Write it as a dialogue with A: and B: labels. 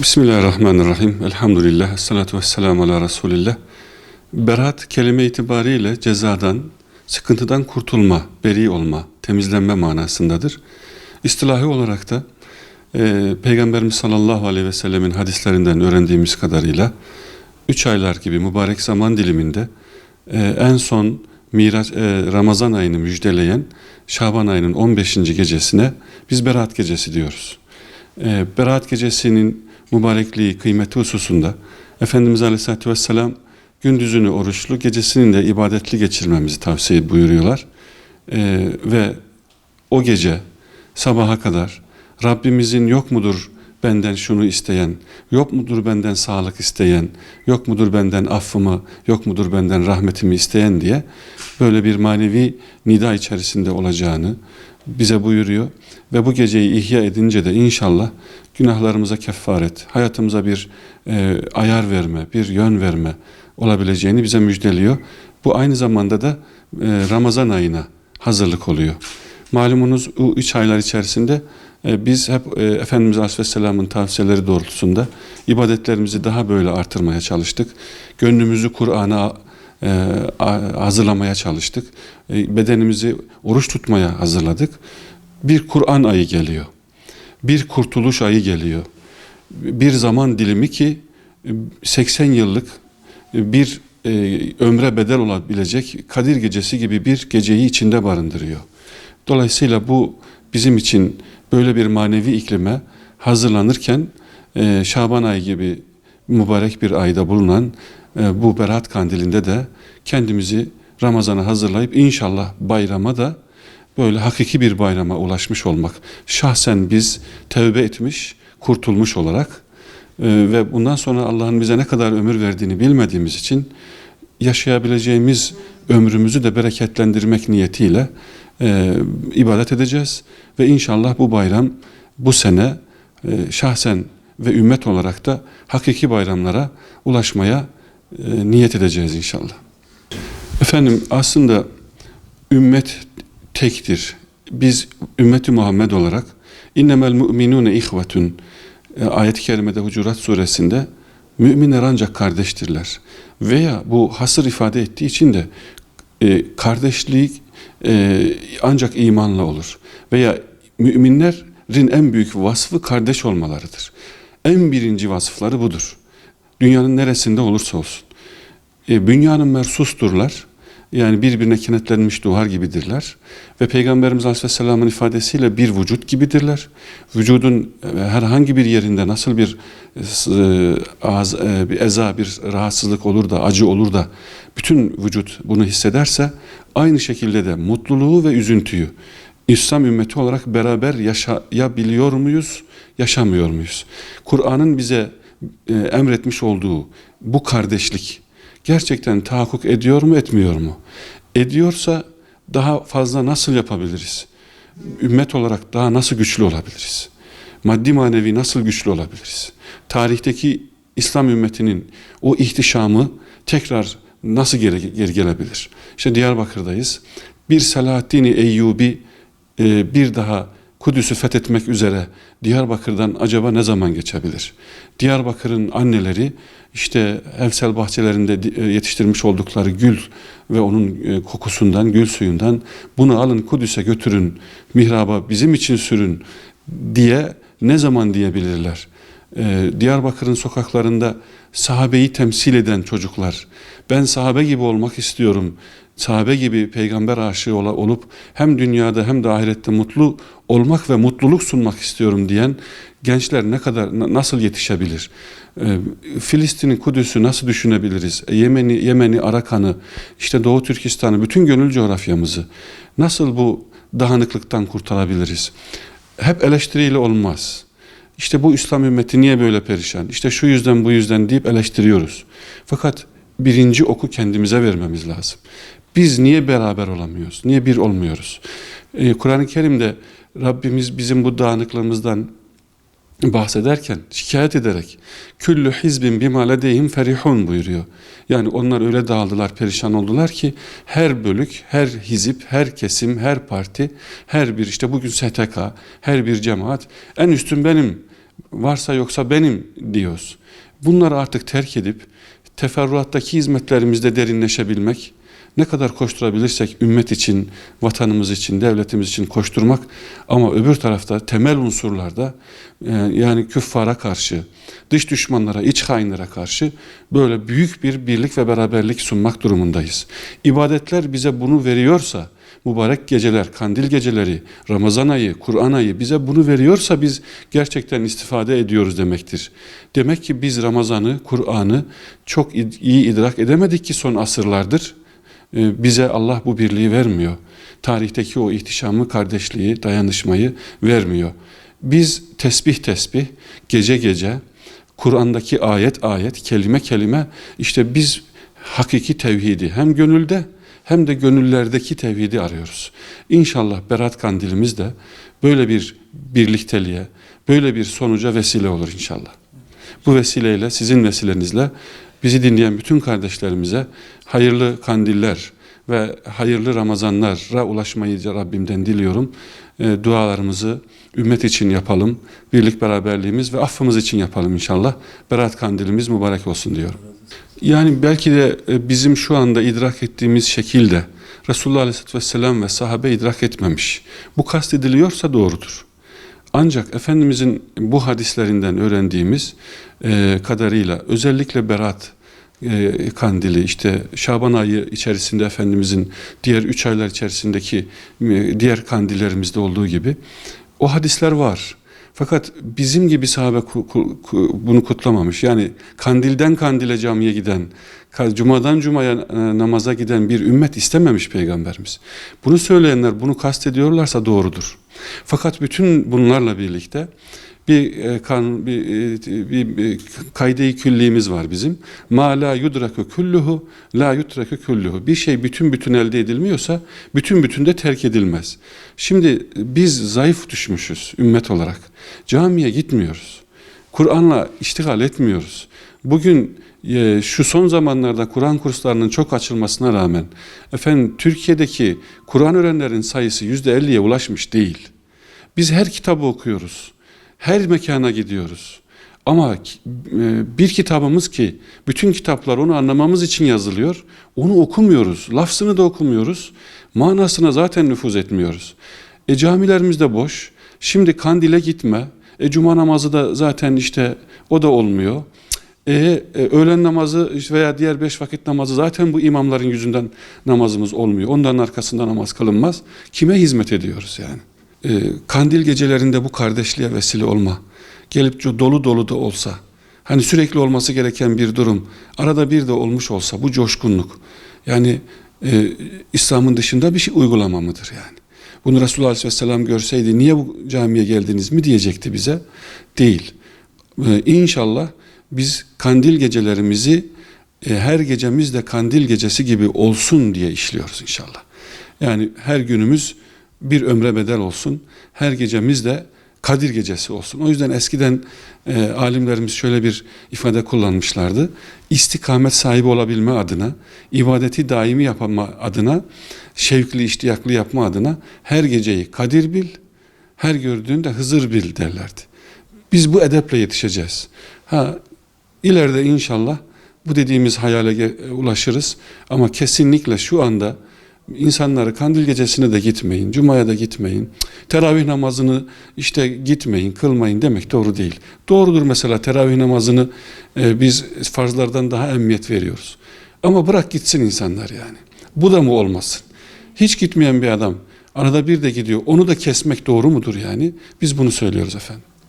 A: Bismillahirrahmanirrahim. Elhamdülillah. Esselatu vesselamu ala Resulillah. Berat kelime itibariyle cezadan, sıkıntıdan kurtulma, beri olma, temizlenme manasındadır. İstilahi olarak da Peygamberimiz sallallahu aleyhi ve sellemin hadislerinden öğrendiğimiz kadarıyla 3 aylar gibi mübarek zaman diliminde en son Ramazan ayını müjdeleyen Şaban ayının 15. gecesine biz Berat gecesi diyoruz. Berat gecesinin mübarekliği, kıymeti hususunda Efendimiz Aleyhisselatü Vesselam gündüzünü oruçlu, gecesinin de ibadetli geçirmemizi tavsiye buyuruyorlar. Ve o gece sabaha kadar Rabbimizin yok mudur benden şunu isteyen, yok mudur benden sağlık isteyen, yok mudur benden affımı, yok mudur benden rahmetimi isteyen diye böyle bir manevi nida içerisinde olacağını bize buyuruyor. Ve bu geceyi ihya edince de inşallah günahlarımıza kefaret, hayatımıza bir ayar verme, bir yön verme olabileceğini bize müjdeliyor. Bu aynı zamanda da Ramazan ayına hazırlık oluyor. Malumunuz bu 3 aylar içerisinde biz hep Efendimiz Aleyhisselam'ın tavsiyeleri doğrultusunda ibadetlerimizi daha böyle artırmaya çalıştık. Gönlümüzü Kur'an'a hazırlamaya çalıştık. Bedenimizi oruç tutmaya hazırladık. Bir Kur'an ayı geliyor. Bir kurtuluş ayı geliyor. Bir zaman dilimi ki 80 yıllık bir ömre bedel olabilecek Kadir Gecesi gibi bir geceyi içinde barındırıyor. Dolayısıyla bu bizim için böyle bir manevi iklime hazırlanırken Şaban ayı gibi mübarek bir ayda bulunan bu Berat Kandili'nde de kendimizi Ramazan'a hazırlayıp inşallah bayrama da böyle hakiki bir bayrama ulaşmış olmak. Şahsen biz tevbe etmiş, kurtulmuş olarak ve bundan sonra Allah'ın bize ne kadar ömür verdiğini bilmediğimiz için yaşayabileceğimiz ömrümüzü de bereketlendirmek niyetiyle ibadet edeceğiz. Ve inşallah bu bayram bu sene şahsen ve ümmet olarak da hakiki bayramlara ulaşmaya niyet edeceğiz inşallah. Efendim aslında ümmet tektir. Biz ümmeti Muhammed olarak innemel mu'minune ihvetun ayet-i kerimede Hucurat suresinde müminler ancak kardeştirler. Veya bu hasır ifade ettiği için de kardeşlik ancak imanla olur. Veya müminlerin en büyük vasfı kardeş olmalarıdır. En birinci vasıfları budur. Dünyanın neresinde olursa olsun. Bünyanın mersusturlar. Yani birbirine kenetlenmiş duvar gibidirler. Ve Peygamberimiz Aleyhisselam'ın ifadesiyle bir vücut gibidirler. Vücudun herhangi bir yerinde nasıl bir eza, bir rahatsızlık olur da, acı olur da bütün vücut bunu hissederse aynı şekilde de mutluluğu ve üzüntüyü İslam ümmeti olarak beraber yaşayabiliyor muyuz, yaşamıyor muyuz? Kur'an'ın bize emretmiş olduğu bu kardeşlik gerçekten tahakkuk ediyor mu, etmiyor mu? Ediyorsa daha fazla nasıl yapabiliriz? Ümmet olarak daha nasıl güçlü olabiliriz? Maddi manevi nasıl güçlü olabiliriz? Tarihteki İslam ümmetinin o ihtişamı tekrar nasıl geri gelebilir? İşte Diyarbakır'dayız. Bir Selahaddin-i Eyyubi bir daha Kudüs'ü fethetmek üzere Diyarbakır'dan acaba ne zaman geçebilir? Diyarbakır'ın anneleri işte evsel bahçelerinde yetiştirmiş oldukları gül ve onun kokusundan, gül suyundan bunu alın Kudüs'e götürün, mihraba bizim için sürün diye ne zaman diyebilirler? Diyarbakır'ın sokaklarında sahabeyi temsil eden çocuklar, ben sahabe gibi olmak istiyorum, sahabe gibi peygamber aşığı olup hem dünyada hem de ahirette mutlu olmak ve mutluluk sunmak istiyorum diyen gençler nasıl yetişebilir? Filistin'in Kudüs'ü nasıl düşünebiliriz? Yemen'i, Arakan'ı, işte Doğu Türkistan'ı, bütün gönül coğrafyamızı nasıl bu dağınıklıktan kurtarabiliriz? Hep eleştiriyle olmaz. İşte bu İslam ümmeti niye böyle perişan? İşte şu yüzden bu yüzden deyip eleştiriyoruz. Fakat birinci oku kendimize vermemiz lazım. Biz niye beraber olamıyoruz? Niye bir olmuyoruz? Kur'an-ı Kerim'de Rabbimiz bizim bu dağınıklığımızdan bahsederken, şikayet ederek küllü hizbin bima ledeyhim ferihun buyuruyor. Yani onlar öyle dağıldılar, perişan oldular ki her bölük, her hizip, her kesim, her parti, her bir işte bugün STK, her bir cemaat en üstün benim varsa yoksa benim diyoruz. Bunları artık terk edip teferruattaki hizmetlerimizde derinleşebilmek, ne kadar koşturabilirsek ümmet için, vatanımız için, devletimiz için koşturmak, ama öbür tarafta temel unsurlarda yani küffara karşı, dış düşmanlara, iç hainlere karşı böyle büyük bir birlik ve beraberlik sunmak durumundayız. İbadetler bize bunu veriyorsa, mübarek geceler, kandil geceleri, Ramazan ayı, Kur'an ayı bize bunu veriyorsa biz gerçekten istifade ediyoruz demektir. Demek ki biz Ramazan'ı, Kur'an'ı çok iyi idrak edemedik ki son asırlardır. Bize Allah bu birliği vermiyor. Tarihteki o ihtişamı, kardeşliği, dayanışmayı vermiyor. Biz tesbih, gece gece, Kur'an'daki ayet, kelime kelime, işte biz hakiki tevhidi hem gönülde hem de gönüllerdeki tevhidi arıyoruz. İnşallah Berat Kandilimiz de böyle bir birlikteliğe, böyle bir sonuca vesile olur inşallah. Bu vesileyle, sizin vesilenizle bizi dinleyen bütün kardeşlerimize hayırlı kandiller ve hayırlı Ramazanlara ulaşmayı Rabbimden diliyorum. Dualarımızı ümmet için yapalım, birlik beraberliğimiz ve affımız için yapalım inşallah. Berat Kandilimiz mübarek olsun diyorum. Yani belki de bizim şu anda idrak ettiğimiz şekilde Resulullah Aleyhisselatü Vesselam ve sahabe idrak etmemiş. Bu kastediliyorsa doğrudur. Ancak Efendimizin bu hadislerinden öğrendiğimiz kadarıyla özellikle Berat kandili, işte Şaban ayı içerisinde Efendimizin diğer 3 aylar içerisindeki diğer kandillerimizde olduğu gibi o hadisler var. Fakat bizim gibi sahabe bunu kutlamamış. Yani kandilden kandile camiye giden, cumadan cumaya namaza giden bir ümmet istememiş Peygamberimiz. Bunu söyleyenler bunu kastediyorlarsa doğrudur. Fakat bütün bunlarla birlikte bir kaide-i küllimiz var bizim. Ma la yudraku kulluhu la yutraku kulluhu. Bir şey bütün elde edilmiyorsa bütün de terk edilmez. Şimdi biz zayıf düşmüşüz ümmet olarak. Camiye gitmiyoruz. Kur'an'la iştigal etmiyoruz. Bugün şu son zamanlarda Kur'an kurslarının çok açılmasına rağmen Türkiye'deki Kur'an öğrenenlerin sayısı %50'ye ulaşmış değil. Biz her kitabı okuyoruz. Her mekana gidiyoruz. Ama bir kitabımız ki bütün kitaplar onu anlamamız için yazılıyor. Onu okumuyoruz. Lafzını da okumuyoruz. Manasına zaten nüfuz etmiyoruz. Camilerimiz de boş. Şimdi kandile gitme. Cuma namazı da zaten işte o da olmuyor. Öğlen namazı veya diğer 5 vakit namazı zaten bu imamların yüzünden namazımız olmuyor. Onların arkasında namaz kılınmaz. Kime hizmet ediyoruz yani? Kandil gecelerinde bu kardeşliğe vesile olma, gelip dolu da olsa, hani sürekli olması gereken bir durum, arada bir de olmuş olsa bu coşkunluk, yani İslam'ın dışında bir şey uygulama mıdır yani? Bunu Resulullah Aleyhisselam görseydi niye bu camiye geldiniz mi diyecekti bize? Değil. İnşallah biz kandil gecelerimizi her gecemiz de kandil gecesi gibi olsun diye işliyoruz inşallah. Yani her günümüz bir ömre bedel olsun. Her gecemiz de Kadir gecesi olsun. O yüzden eskiden alimlerimiz şöyle bir ifade kullanmışlardı. İstikamet sahibi olabilme adına, ibadeti daimi yapma adına, şevkli, iştiyaklı yapma adına her geceyi Kadir bil, her gördüğünde Hızır bil derlerdi. Biz bu edeple yetişeceğiz. İleride inşallah bu dediğimiz hayale ulaşırız. Ama kesinlikle şu anda İnsanları kandil gecesine de gitmeyin, cumaya da gitmeyin, teravih namazını işte gitmeyin, kılmayın demek doğru değil. Doğrudur, mesela teravih namazını biz farzlardan daha ehemmiyet veriyoruz. Ama bırak gitsin insanlar yani. Bu da mı olmasın? Hiç gitmeyen bir adam arada bir de gidiyor, onu da kesmek doğru mudur yani? Biz bunu söylüyoruz efendim.